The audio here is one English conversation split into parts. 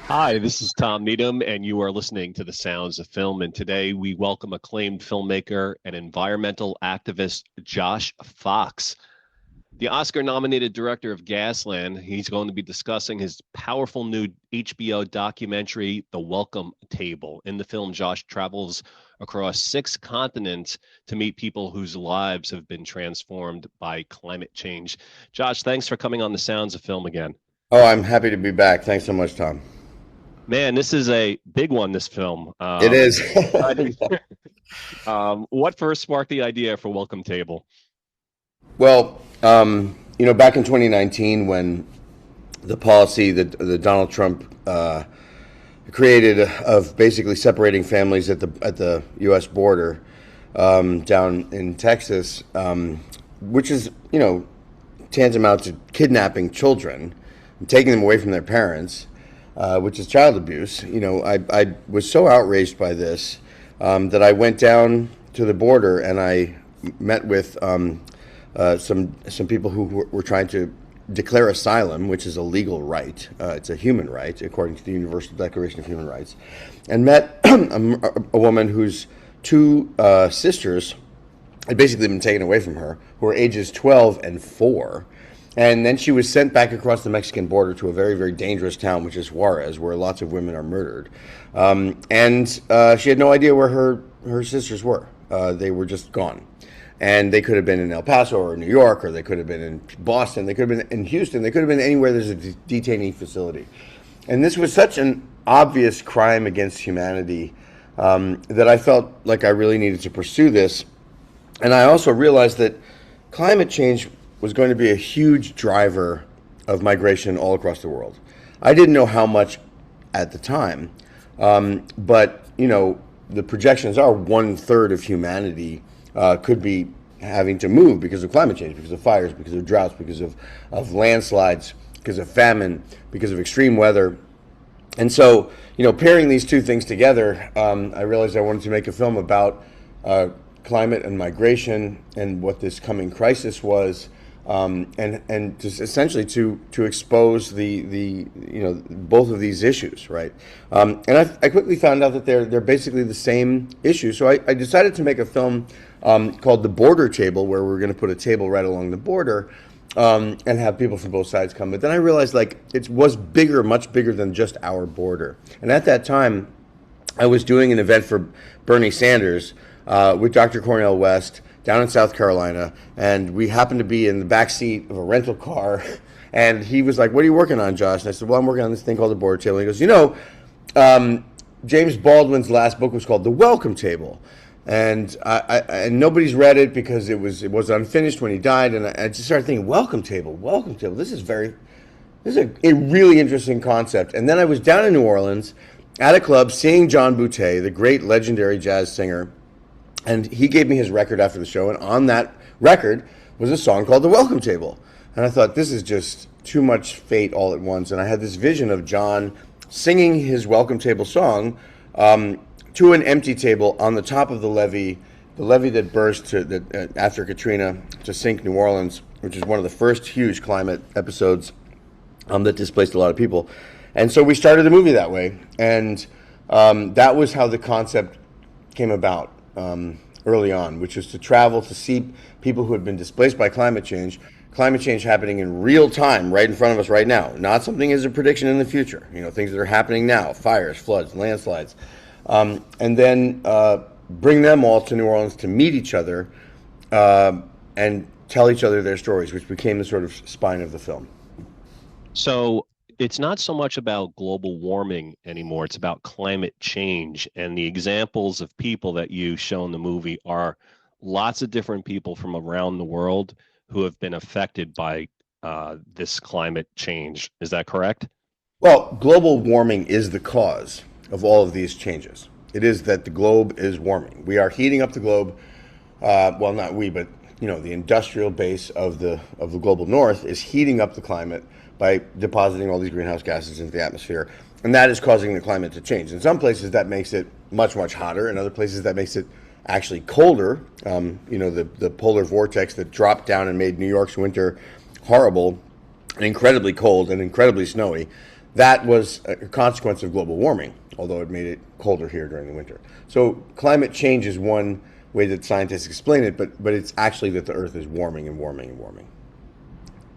Hi, this is Tom Needham, and you are listening to The Sounds of Film. And today we welcome acclaimed filmmaker and environmental activist Josh Fox, the Oscar nominated director of Gasland. He's going to be discussing his powerful new HBO documentary, The Welcome Table. In the film, Josh travels across 6 continents to meet people whose lives have been transformed by climate change. Josh, thanks for coming on The Sounds of Film again. Oh, I'm happy to be back. Thanks so much, Tom. Man, this is a big one, this film. It is. I think, what first sparked the idea for Welcome Table? Well, back in 2019, when the policy that the Donald Trump created of basically separating families at the U.S. border down in Texas, which is tantamount to kidnapping children and taking them away from their parents, which is child abuse. I was so outraged by this that I went down to the border and I met with some people who were trying to declare asylum, which is a legal right. It's a human right, according to the Universal Declaration of Human Rights, and met a woman whose two sisters had basically been taken away from her, who were ages 12 and 4. And then she was sent back across the Mexican border to a very, very dangerous town, which is Juarez, where lots of women are murdered. And she had no idea where her sisters were. They were just gone. And they could have been in El Paso or New York, or they could have been in Boston. They could have been in Houston. They could have been anywhere there's a detainee facility. And this was such an obvious crime against humanity that I felt like I really needed to pursue this. And I also realized that climate change was going to be a huge driver of migration all across the world. I didn't know how much at the time, but the projections are 1/3 of humanity could be having to move because of climate change, because of fires, because of droughts, because of landslides, because of famine, because of extreme weather. And so, pairing these two things together, I realized I wanted to make a film about climate and migration and what this coming crisis was, and just essentially to expose the both of these issues, right? And I quickly found out that they're basically the same issue. So I decided to make a film called The Border Table, where we're going to put a table right along the border and have people from both sides come. But then I realized it was bigger, much bigger than just our border. And at that time, I was doing an event for Bernie Sanders with Dr. Cornel West down in South Carolina, and we happened to be in the back seat of a rental car, and he was like, "What are you working on, Josh?" And I said, "Well, I'm working on this thing called The Border Table." And he goes, James Baldwin's last book was called The Welcome Table, and and nobody's read it because it was unfinished when he died, and I just started thinking, Welcome Table. This is a really interesting concept. And then I was down in New Orleans at a club seeing John Boutté, the great legendary jazz singer. And he gave me his record after the show, and on that record was a song called The Welcome Table. And I thought, this is just too much fate all at once. And I had this vision of John singing his Welcome Table song to an empty table on the top of the levee that burst after Katrina to sink New Orleans, which is one of the first huge climate episodes that displaced a lot of people. And so we started the movie that way. And that was how the concept came about. Early on, which was to travel to see people who had been displaced by climate change happening in real time, right in front of us right now, not something as a prediction in the future, things that are happening now, fires, floods, landslides, and then bring them all to New Orleans to meet each other and tell each other their stories, which became the sort of spine of the film. So it's not so much about global warming anymore. It's about climate change. And the examples of people that you show in the movie are lots of different people from around the world who have been affected by this climate change. Is that correct? Well, global warming is the cause of all of these changes. It is that the globe is warming. We are heating up the globe. Well, not we, but the industrial base of the global north is heating up the climate by depositing all these greenhouse gases into the atmosphere, and that is causing the climate to change. In some places, that makes it much, much hotter. In other places, that makes it actually colder. The polar vortex that dropped down and made New York's winter horrible and incredibly cold and incredibly snowy. that was a consequence of global warming, although it made it colder here during the winter. So climate change is one way that scientists explain it, but it's actually that the Earth is warming and warming and warming.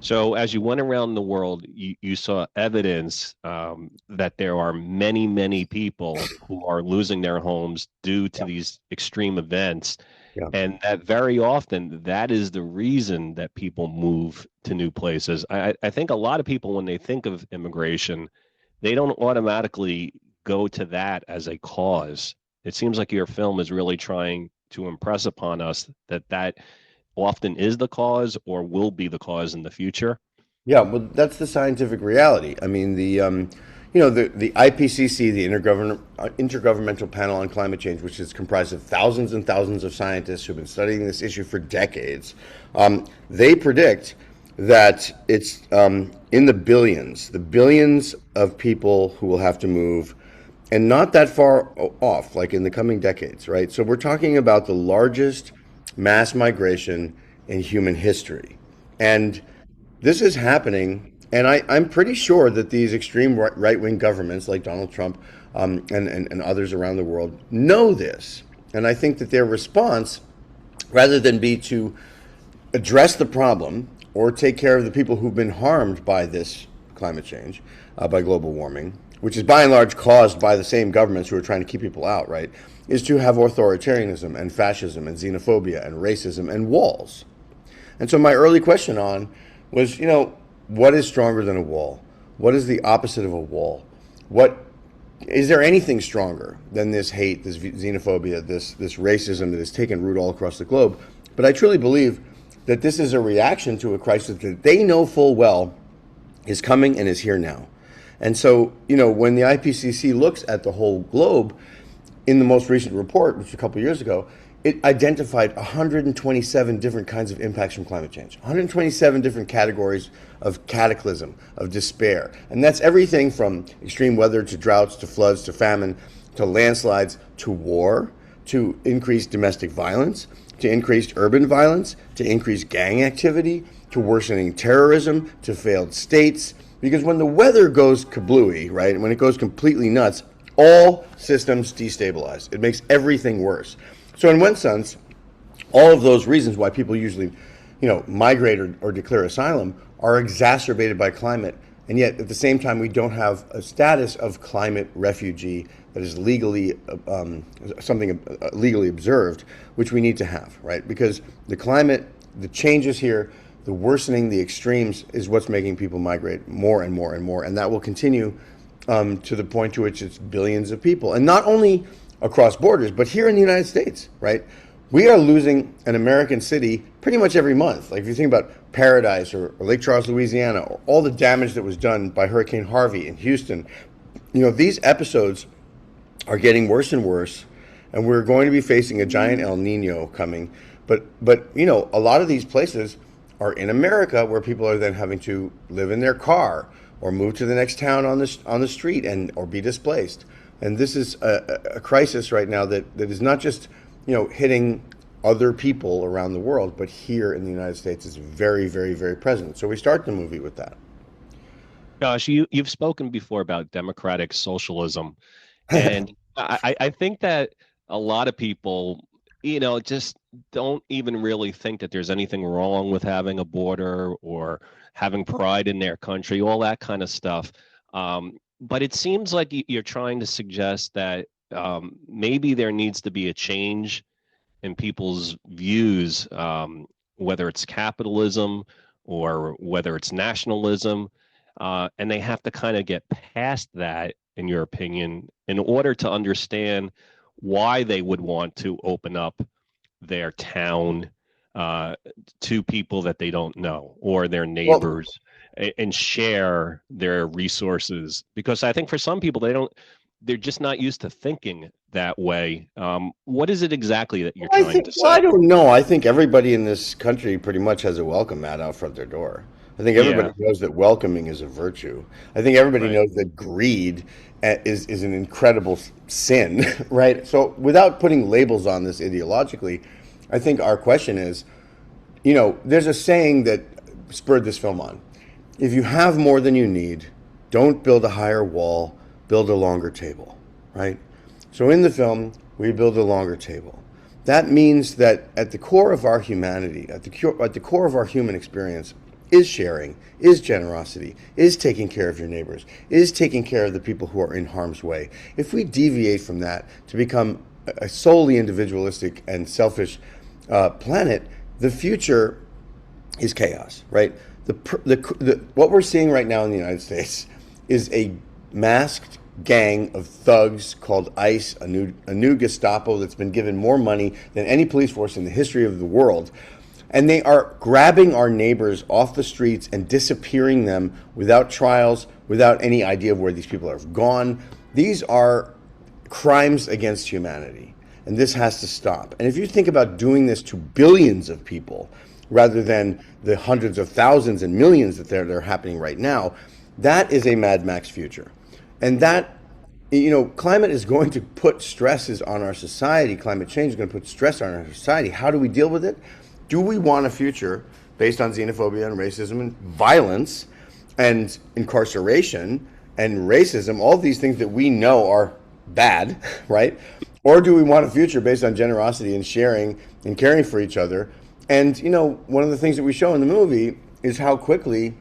So as you went around the world, you saw evidence that there are many, many people who are losing their homes due to Yeah. these extreme events. Yeah. And that very often, that is the reason that people move to new places. I think a lot of people, when they think of immigration, they don't automatically go to that as a cause. It seems like your film is really trying to impress upon us that that often is the cause or will be the cause in the future. Yeah, well, that's the scientific reality. I mean, the IPCC, the Intergovernmental Panel on Climate Change, which is comprised of thousands and thousands of scientists who've been studying this issue for decades, they predict that it's in the billions of people who will have to move, and not that far off, like in the coming decades, right? So we're talking about the largest mass migration in human history. And this is happening, and I'm pretty sure that these extreme right wing governments like Donald Trump and others around the world know this. And I think that their response, rather than be to address the problem or take care of the people who've been harmed by this climate change, by global warming, which is by and large caused by the same governments who are trying to keep people out, right, is to have authoritarianism and fascism and xenophobia and racism and walls. And so my early question on was, what is stronger than a wall? What is the opposite of a wall? What is there anything stronger than this hate, this xenophobia, this racism that has taken root all across the globe? But I truly believe that this is a reaction to a crisis that they know full well is coming and is here now. And so, when the IPCC looks at the whole globe, in the most recent report, which was a couple of years ago, it identified 127 different kinds of impacts from climate change, 127 different categories of cataclysm, of despair. And that's everything from extreme weather to droughts to floods to famine to landslides to war to increased domestic violence to increased urban violence to increased gang activity to worsening terrorism to failed states. Because when the weather goes kablooey, right, when it goes completely nuts, all systems destabilize. It makes everything worse. So in one sense, all of those reasons why people usually, migrate or declare asylum are exacerbated by climate. And yet at the same time, we don't have a status of climate refugee that is legally something legally observed, which we need to have, right? Because the climate, the changes here, the worsening, the extremes is what's making people migrate more and more and more. And that will continue to the point to which it's billions of people. And not only across borders, but here in the United States, right? We are losing an American city pretty much every month. Like if you think about Paradise or Lake Charles, Louisiana, or all the damage that was done by Hurricane Harvey in Houston, these episodes are getting worse and worse, and we're going to be facing a giant El Nino coming. But a lot of these places are in America where people are then having to live in their car or move to the next town on the street or be displaced. And this is a crisis right now that is not just hitting other people around the world, but here in the United States is very, very, very present. So we start the movie with that. Gosh, you've spoken before about democratic socialism, and I think that a lot of people, just don't even really think that there's anything wrong with having a border or having pride in their country, all that kind of stuff. But it seems like you're trying to suggest that maybe there needs to be a change in people's views, whether it's capitalism or whether it's nationalism, and they have to kind of get past that, in your opinion, in order to understand why they would want to open up their town to people that they don't know or their Well, neighbors and share their resources. Because I think for some people, they're just not used to thinking that way. What is it exactly that you're trying to I say? don't know. I think everybody in this country pretty much has a welcome mat out front their door. I think everybody Yeah, knows that welcoming is a virtue. I think everybody right. knows that greed is an incredible sin, right? So without putting labels on this ideologically, I think our question is, there's a saying that spurred this film on. If you have more than you need, Don't build a higher wall, build a longer table, right? So in the film, we build a longer table. That means that at the core of our humanity, at the core of our human experience, is sharing, is generosity, is taking care of your neighbors, is taking care of the people who are in harm's way. If we deviate from that to become a solely individualistic and selfish planet, the future is chaos, right? What we're seeing right now in the United States is a masked gang of thugs called ICE, a new Gestapo that's been given more money than any police force in the history of the world. And they are grabbing our neighbors off the streets and disappearing them without trials, without any idea of where these people have gone. These are crimes against humanity, and this has to stop. And if you think about doing this to billions of people, rather than the hundreds of thousands and millions that are happening right now, that is a Mad Max future. And that, climate is going to put stresses on our society. Climate change is going to put stress on our society. How do we deal with it? Do we want a future based on xenophobia and racism and violence and incarceration and racism, all these things that we know are bad, right? Or do we want a future based on generosity and sharing and caring for each other? And, one of the things that we show in the movie is how quickly,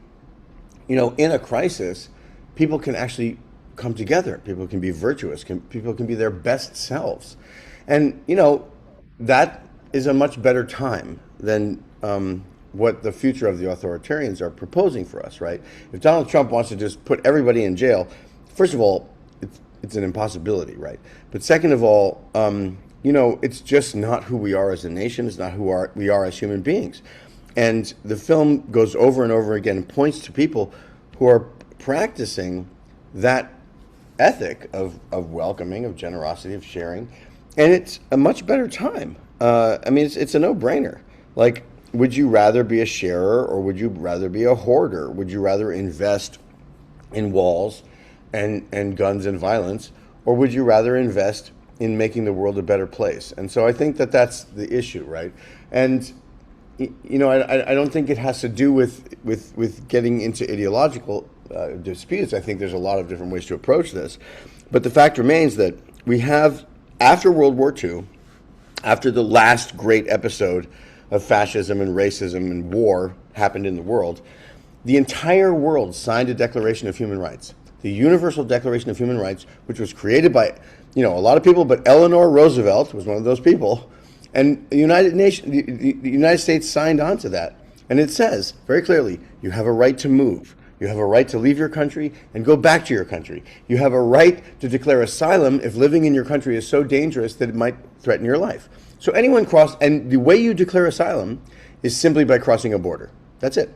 in a crisis, people can actually come together. People can be virtuous. People can be their best selves. And, that is a much better time than what the future of the authoritarians are proposing for us, right? If Donald Trump wants to just put everybody in jail, first of all, it's an impossibility, right? But second of all, it's just not who we are as a nation. It's not who we are as human beings. And the film goes over and over again and points to people who are practicing that ethic of welcoming, of generosity, of sharing. And it's a much better time. It's a no-brainer. Like, would you rather be a sharer or would you rather be a hoarder? Would you rather invest in walls and guns and violence, or would you rather invest in making the world a better place? And so I think that that's the issue, right? And I don't think it has to do with getting into ideological disputes. I think there's a lot of different ways to approach this. But the fact remains that we have, after World War II, after the last great episode of fascism and racism and war happened in the world, the entire world signed a Declaration of Human Rights, the Universal Declaration of Human Rights, which was created by, a lot of people, but Eleanor Roosevelt was one of those people. And the United States signed on to that. And it says very clearly, you have a right to move. You have a right to leave your country and go back to your country. You have a right to declare asylum if living in your country is so dangerous that it might threaten your life. So anyone and the way you declare asylum is simply by crossing a border. That's it.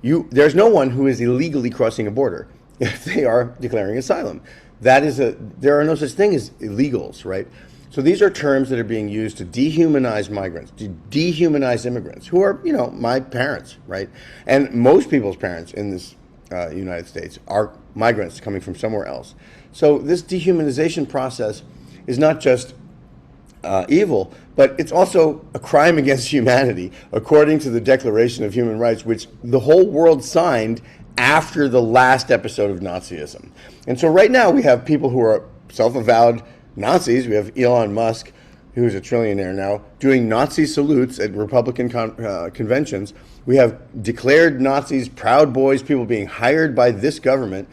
There's no one who is illegally crossing a border if they are declaring asylum. There are no such thing as illegals, right? So these are terms that are being used to dehumanize migrants, to dehumanize immigrants, who are, my parents, right? And most people's parents in this United States are migrants coming from somewhere else. So this dehumanization process is not just evil, but it's also a crime against humanity, according to the Declaration of Human Rights, which the whole world signed after the last episode of Nazism. And so right now we have people who are self-avowed Nazis. We have Elon Musk, who's a trillionaire now, doing Nazi salutes at Republican conventions. We have declared Nazis, Proud Boys, people being hired by this government.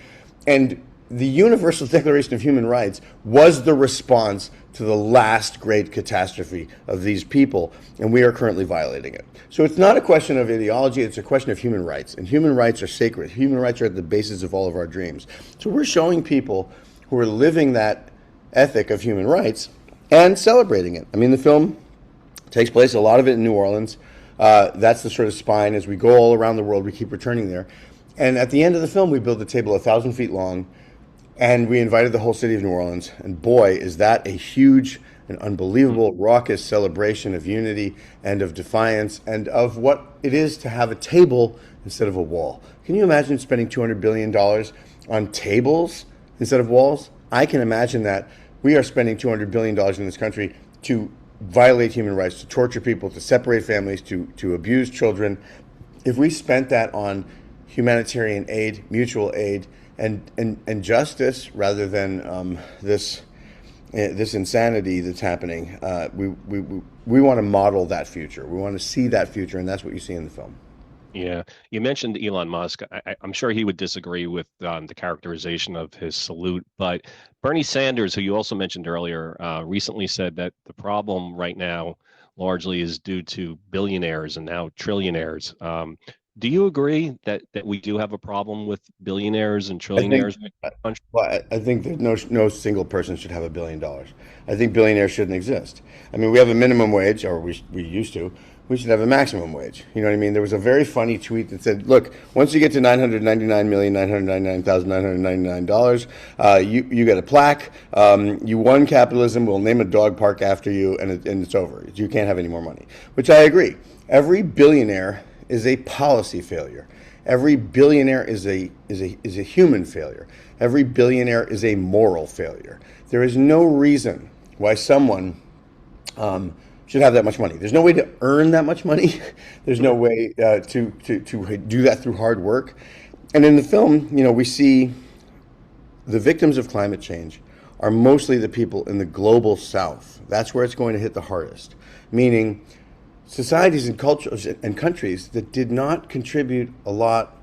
And the Universal Declaration of Human Rights was the response to the last great catastrophe of these people, and we are currently violating it. So it's not a question of ideology, it's a question of human rights, and human rights are sacred. Human rights are at the basis of all of our dreams. So we're showing people who are living that ethic of human rights and celebrating it. The film takes place, a lot of it in New Orleans. That's the sort of spine. As we go all around the world, we keep returning there. And at the end of the film, we build a table 1,000 feet long, and we invited the whole city of New Orleans. And boy, is that a huge and unbelievable, raucous celebration of unity and of defiance and of what it is to have a table instead of a wall. Can you imagine spending $200 billion on tables instead of walls? I can imagine that. We are spending $200 billion in this country to violate human rights, to torture people, to separate families, to abuse children. If we spent that on humanitarian aid, mutual aid, and justice rather than this insanity that's happening. We want to model that future. We want to see that future, and that's what you see in the film. Yeah, you mentioned Elon Musk. I'm sure he would disagree with the characterization of his salute, but Bernie Sanders, who you also mentioned earlier, recently said that the problem right now largely is due to billionaires and now trillionaires. Do you agree that we do have a problem with billionaires and I think, trillionaires in the country? well, I think that no single person should have $1 billion. I think billionaires shouldn't exist. I mean, we have a minimum wage, or we used to. We should have a maximum wage. You know what I mean? There was a very funny tweet that said, "Look, once you get to $999,999,999, you get a plaque. You won capitalism. We'll name a dog park after you, and it's over. You can't have any more money." Which I agree. Every billionaire is a policy failure. Every billionaire is a human failure. Every billionaire is a moral failure. There is no reason why someone should have that much money. There's no way to earn that much money. There's no way to do that through hard work. And in the film, we see the victims of climate change are mostly the people in the global south. That's where it's going to hit the hardest, meaning societies and cultures and countries that did not contribute a lot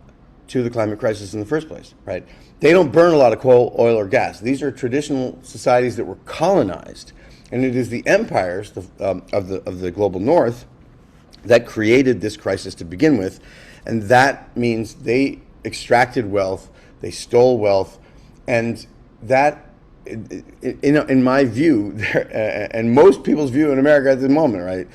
to the climate crisis in the first place, right? They don't burn a lot of coal, oil, or gas. These are traditional societies that were colonized, and it is the empires of the global north that created this crisis to begin with, and that means they extracted wealth, they stole wealth, and that, in my view, and most people's view in America at the moment, right,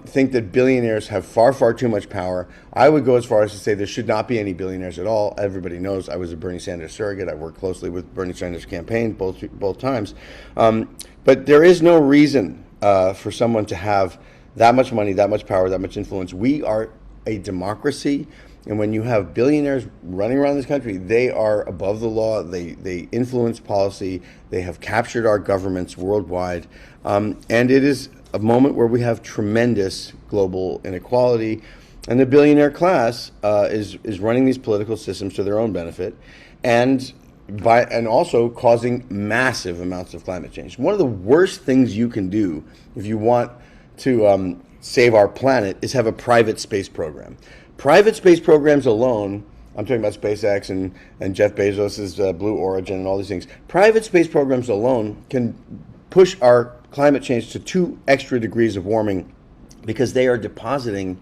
think that billionaires have far too much power. I would go as far as to say there should not be any billionaires at all. Everybody knows I was a Bernie Sanders surrogate. I worked closely with Bernie Sanders' campaign both times. But there is no reason for someone to have that much money, that much power, that much influence. We are a democracy. And when you have billionaires running around this country, they are above the law. They influence policy. They have captured our governments worldwide. And it is a moment where we have tremendous global inequality. And the billionaire class is running these political systems to their own benefit, and also causing massive amounts of climate change. One of the worst things you can do if you want to save our planet is have a private space program. Private space programs alone, I'm talking about SpaceX and Jeff Bezos's Blue Origin and all these things. Private space programs alone can push our climate change to 2 extra degrees of warming, because they are depositing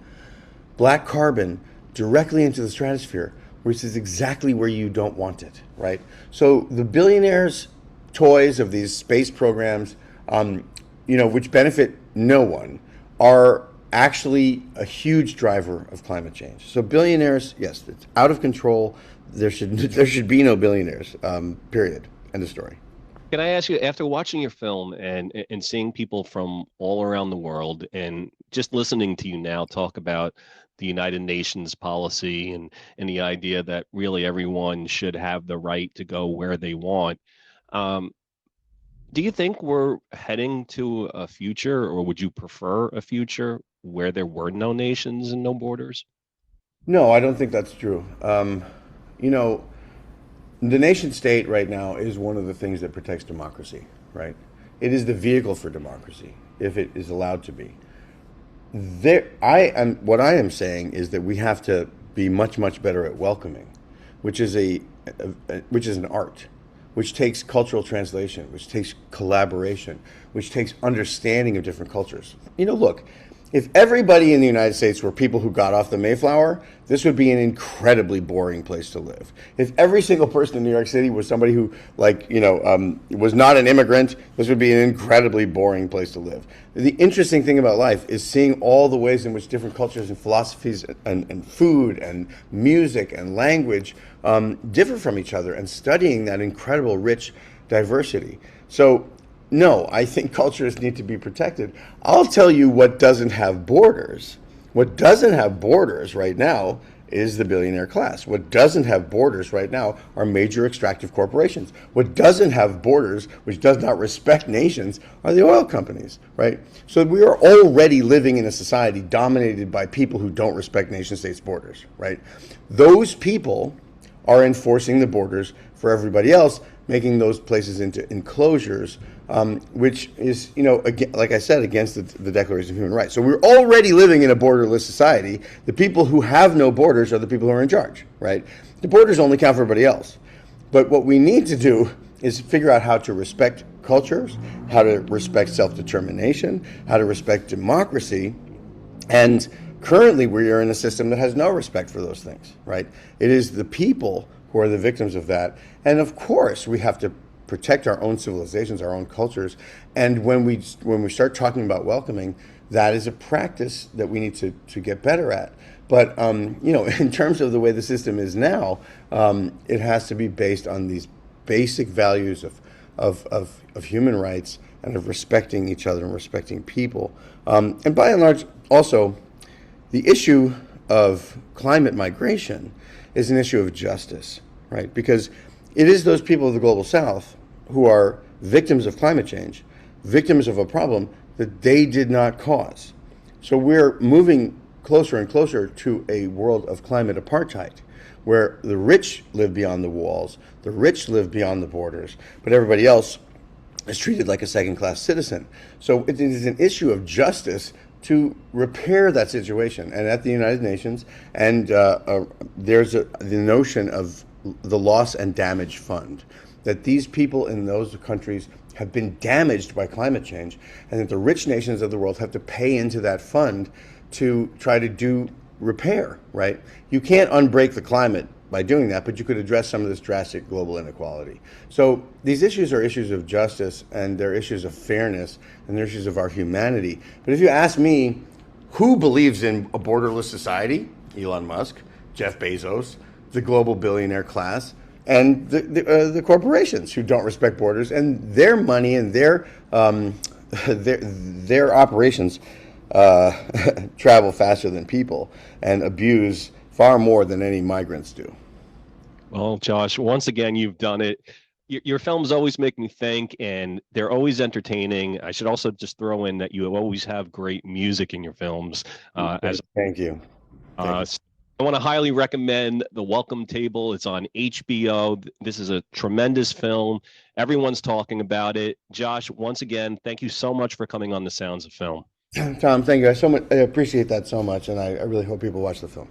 black carbon directly into the stratosphere, which is exactly where you don't want it, right? So the billionaires' toys of these space programs, which benefit no one, are actually a huge driver of climate change. So billionaires, yes, it's out of control. There should be no billionaires. Period. End of story. Can I ask you, after watching your film and seeing people from all around the world and just listening to you now talk about the United Nations policy and the idea that really everyone should have the right to go where they want, do you think we're heading to a future, or would you prefer a future where there were no nations and no borders? No, I don't think that's true. You know, the nation state right now is one of the things that protects democracy, right? It is the vehicle for democracy, if it is allowed to be. What I am saying is that we have to be much better at welcoming, which is an art, which takes cultural translation, which takes collaboration, which takes understanding of different cultures. Look, if everybody in the United States were people who got off the Mayflower, this would be an incredibly boring place to live. If every single person in New York City was somebody who, was not an immigrant, this would be an incredibly boring place to live. The interesting thing about life is seeing all the ways in which different cultures and philosophies and food and music and language differ from each other, and studying that incredible rich diversity. So, no, I think cultures need to be protected. I'll tell you what doesn't have borders. What doesn't have borders right now is the billionaire class. What doesn't have borders right now are major extractive corporations. What doesn't have borders, which does not respect nations, are the oil companies, right? So we are already living in a society dominated by people who don't respect nation states' borders, right? Those people are enforcing the borders for everybody else, making those places into enclosures, which is, again, like I said, against the Declaration of Human Rights. So we're already living in a borderless society. The people who have no borders are the people who are in charge, right? The borders only count for everybody else. But what we need to do is figure out how to respect cultures, how to respect self-determination, how to respect democracy. And currently we are in a system that has no respect for those things, right? It is the people who are the victims of that. And of course, we have to protect our own civilizations, our own cultures. And when we start talking about welcoming, that is a practice that we need to get better at. But in terms of the way the system is now, it has to be based on these basic values of human rights and of respecting each other and respecting people. And by and large, also, the issue of climate migration is an issue of justice, right? Because it is those people of the global south who are victims of climate change, victims of a problem that they did not cause. So we're moving closer and closer to a world of climate apartheid, where the rich live beyond the walls, the rich live beyond the borders, but everybody else is treated like a second-class citizen. So it is an issue of justice to repair that situation. And at the United Nations, and there's the notion of the loss and damage fund, that these people in those countries have been damaged by climate change, and that the rich nations of the world have to pay into that fund to try to do repair, right? You can't unbreak the climate by doing that, but you could address some of this drastic global inequality. So these issues are issues of justice, and they're issues of fairness, and they're issues of our humanity. But if you ask me, who believes in a borderless society? Elon Musk, Jeff Bezos, the global billionaire class, and the corporations who don't respect borders, and their money and their operations travel faster than people and abuse far more than any migrants do. Well, Josh, once again, you've done it. Your films always make me think, and they're always entertaining. I should also just throw in that you always have great music in your films. Thank you. I want to highly recommend The Welcome Table. It's on HBO. This is a tremendous film. Everyone's talking about it. Josh, once again, thank you so much for coming on The Sounds of Film. Tom, thank you. I appreciate that so much, and I really hope people watch the film.